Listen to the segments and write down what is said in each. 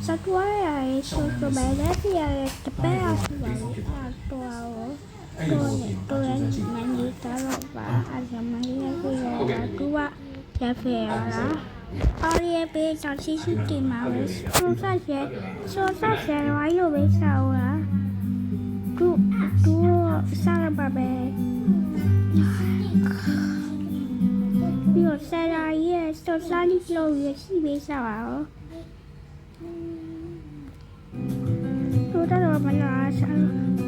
Satuare sotto bene che per tôi nhận gì cả rồi và anh làm mấy cái là cứ qua để về đó ở bây giờ chỉ sức tìm mà số sẽ nói rồi bây giờ là chú sao là bà bè bây giờ xe ra ये số sao đi lâu vậy chứ bây giờ à tôi đã rồi mà là sao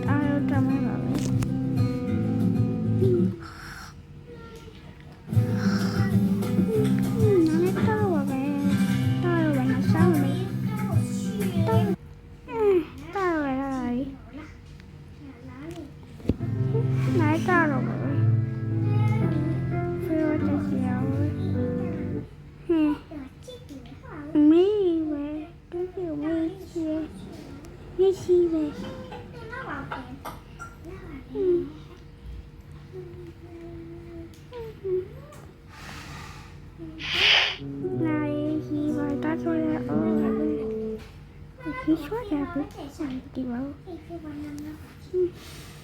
tao tao mới bảo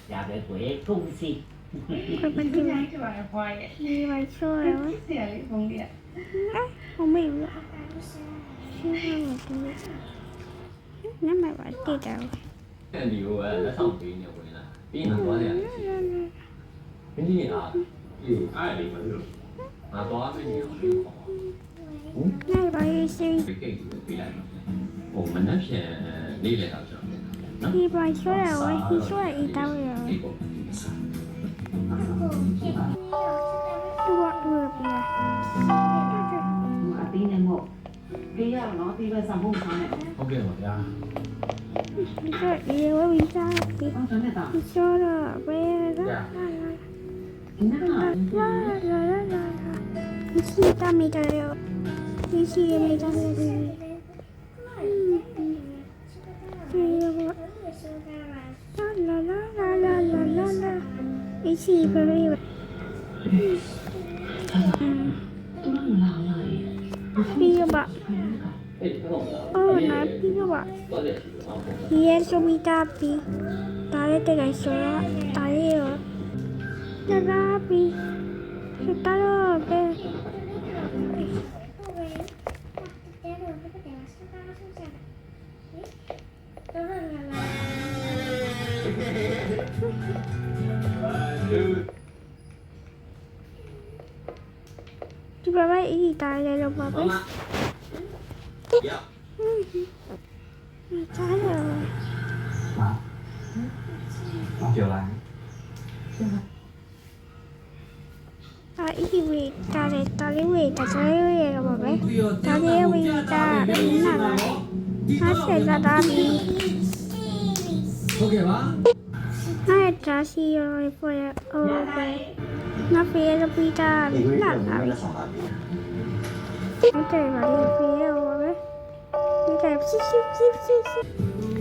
Dạ để quế thung xì. Cái bên kia này đi vài xô rồi không biết nữa nó mày bảo tiền đâu Nhiều nó xong bị nhiều quỷ là biến là có thể cái gì à nhiều ai bị mà được mà có cái nhiều này bài gì ủa mình nó sẽ đi lại đâu rồi đi vài số rồi đi số là đi đâu rồi tí này một tí là nó tí là sắm hôm sáng này không kêu rồi à đi số đi với mình sao đi số rồi về đó đi xí ta mi ta rồi đi xí mi ta rồi la đi xí về Pia ba. Na pia ba. Yes, we tapi. Tare te guys soya. Tare yo. Tapi. Setaro be. Coba baik ini tanya lupa bos. Tanya. Chiều lại. Ini we tali we lupa bos. Tali we ta ini apa? Masih ada di. Oke ba. Hai trasi rồi phải nó phía nó bị ta nặng lắm nó chạy vào đi phía rồi nó chạy xíu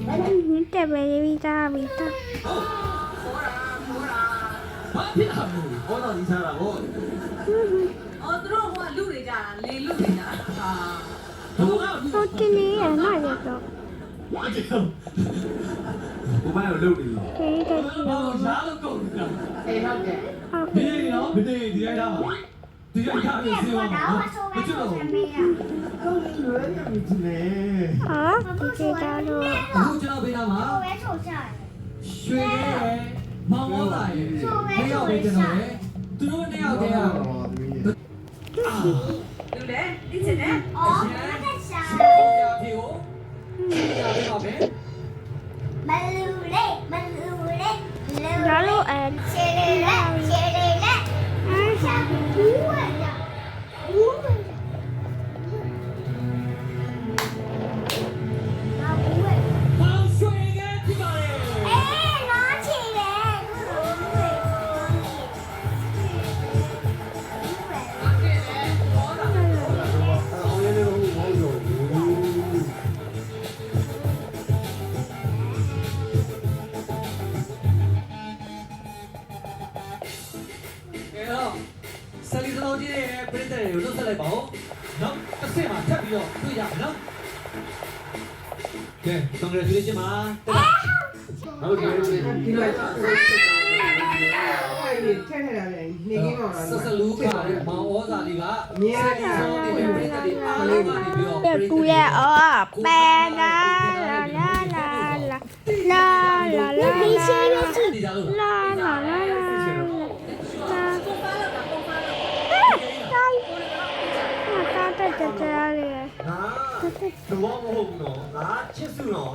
nó chạy về bị ta 어디 사라고? 들어와 루리잖아 리 루리잖아 nó trên này là nói được rồi Cô bay ở đâu đi? cái đây Giá nóကုန်cả. ê không kìa Đi nó, đi thì ai đâu? Thì anh khác thì siêu mà. Nó chưa đâu. Không nữa nhà mình chứ nè. thì ra rồi Không cho bên nào hả? Xuê ghê. Mong món lại. Mấy ông bên nào đấy? Tôi nói mấy ông thế à? đừng để đi trên đấy Thiếu. Nhà bên nào thế? đó luôn à Bao xuê ghê thì bà này. Salito di prendere lo sai bảo nó cái xe mà chắc đi rồi tôi giảm nó ကဲ congratulation ပါဟုတ်တယ်ဒီလိုအဲ့ဒီထက်ထက်လာတယ်နေကင်းတော့လား ဆက်စလူးခါမောင်ဩဇာလေးက မြင်ရတယ် ဆုံးတဲ့ပြိတ္တိအားလုံးကနေပြီးတော့ တဲ့ကူရဲ့အော်ပန်လာလာလာလာလာလာလာဒီရှိရစီ ဒီကြလို့ လာလာလာလာတာတဲ့တဲ့လေ ငါသဘောမဟုတ်ဘူးနော်ငါချစ်စုတော့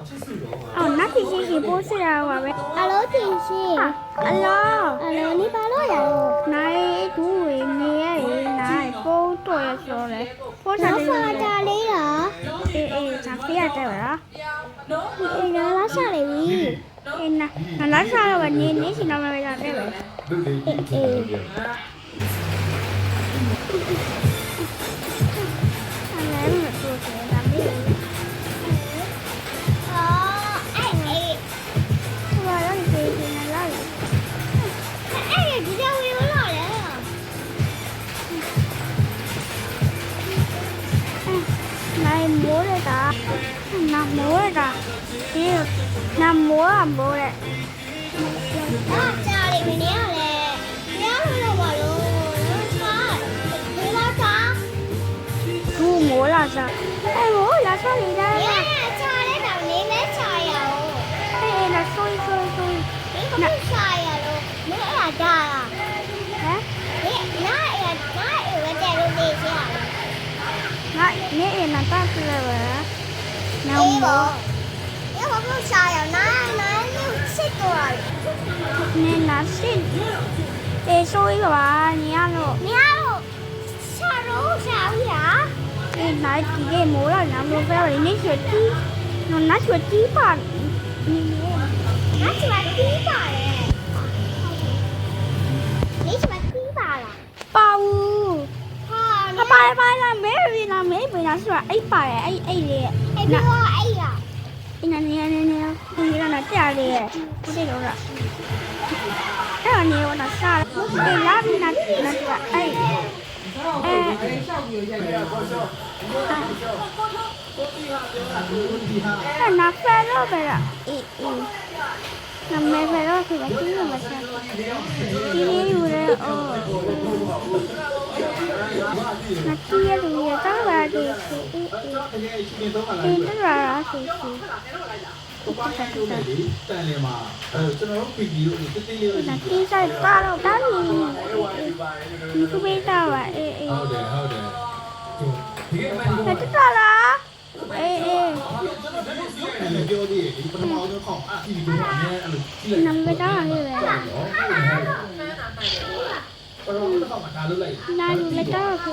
အော်နတ်ကြီးကြီးပိုးစရာပါပဲအလောတင်ရှိအလောနေပါလို့ရနိုင်ကူဝေနေရနိုင်ပုံးတော်ရဆိုလေပိုးစားတာလေးလားအေးစားပြရတယ်ဗလားအေးလားစားလေပြီအေးနာလားစားတော့နေရှင်တော့မရတဲ့ပဲ အေး အဲ့ဒါဆိုတော့ဒါမေးဘာလို့ဒီနေလာလဲအဲ့ဒီကြောင်ဝင်လာလဲနိုင်မိုးရတာနမိုးရတာဒီနမိုးအမိုးရအားကြလိမ့်မယ်လေရလို့ပါလို့ဒီမှာသာသူ့မိုးလာစားအဲ့မိုးလာစားနေတယ်ချာလဲတော့နေမဲချာရအောင်အေးလာဆိုးဒီကချာရလို့မင်းအဲ့ဒါလားဟမ်ဒီနားအဲ့ဝတ်တယ်လို့နေချာငါနေအဲ့နာတာပြလဲပဲနော်မိုး要不下呀？哪有吃多了？你拿吃？哎，说一个吧，你要肉？下肉下呀？哎，拿几个馍了？拿不回来，你学鸡，拿学鸡吧？你拿学鸡吧嘞？你学鸡吧了？包。他拜了，没是吧？哎拜哎嘞，哎别说哎呀。你让他这样的，不对头了。这样的我拿啥了？哎，那边那是吧？哎，拿饭肉呗了，那没饭肉是吧？今天没吃，今天有的哦。那今天有的当然得吃，这个是。တန်လေမှာကျွန်တော်တို့ပြည်ပြည်လို့တိတိလေး 那比赛打了打你不被打吧？哎， ဟုတ်တယ်ဒီကနေ့ 那这咋了？哎，ပြောသေးတယ်ဒီပထမဆုံးခေါင်းအတီးကိုအများအဲ့လိုကြည့်လိုက် 那没打了呗？ တော့တော့မှဒါလုပ်လိုက် 那你没打了呗？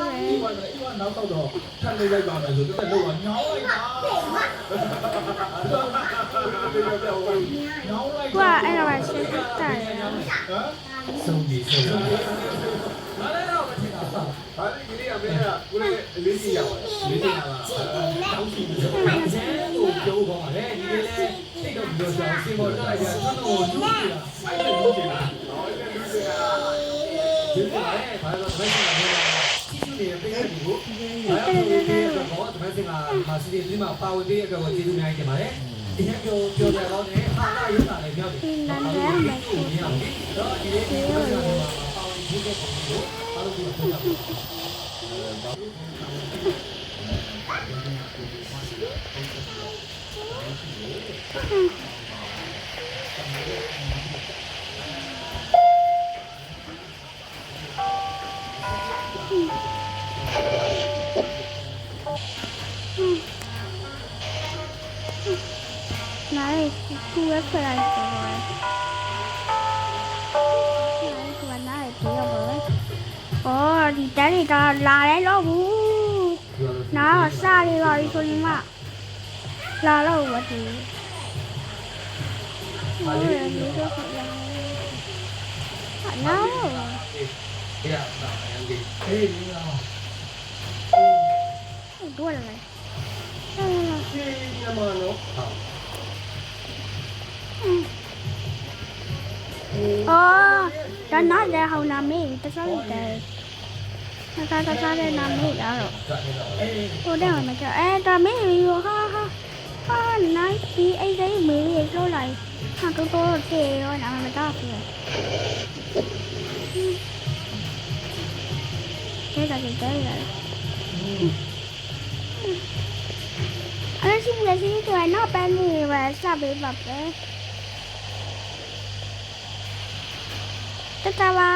နောက်တော့ထပ်လုပ်လိုက်ပါမယ်ဆိုတော့တော့ညောင်းလိုက်တာညောင်းလိုက် 哇，哎呀，我现在打了。 ဆုံးပြီဆုံးပြီ ဘာလဲဒီနေ့အမေကကိုယ်လေးကြီးရပါတယ်လေးကြီးရပါတောင်းစီပြီးတော့ ကိုပြောကောင်းတယ်ဒီလေးလေးစိတ်တော့ပြောချင်စင်ပေါ်တက်လိုက်ကြကျွန်တော်လူကြီးလားအဲ့ဒါလူကြီးလားဒီကနေ့ဘာလို့မင်းကလည်းကြည့်နေပေးတယ်ကိုဘာလို့ဒီကတော့မင်းကမာစီဒီမှာပါဝင်တဲ့အတွက်ကျေးဇူးများတင်ပါတယ်ဒီကပြောကြတော့တယ်ဟာလာရုံးလာလည်းပြောတယ်ဘာလို့ဒီလိုမျိုးတော့ဒီလေးကိုပါဝင်ကြည့်တဲ့ပုံကိုဘာလို့ဒီလိုပြောလဲ 哪里出来出来的？哪里出来的？哦，你家里的哪来老虎？哪有啥的老一说你妈？哪了我的？我人一个好样的。哪有？ ဒီကဟေးဒီလား 很多人嘞。 ရှင်းညမနော် 哦，咱哪在好南美，这啥里的？他在南美了。我这样没叫，哎，咱没有，哈，nice。ဟာတော့တော့တေရောနာမတော့ဆိုတဲတာတဲတာအဲ့ဒီလက်ရှိတော့နောက်ပန်းနေပဲစပေးပါပဲတတပါ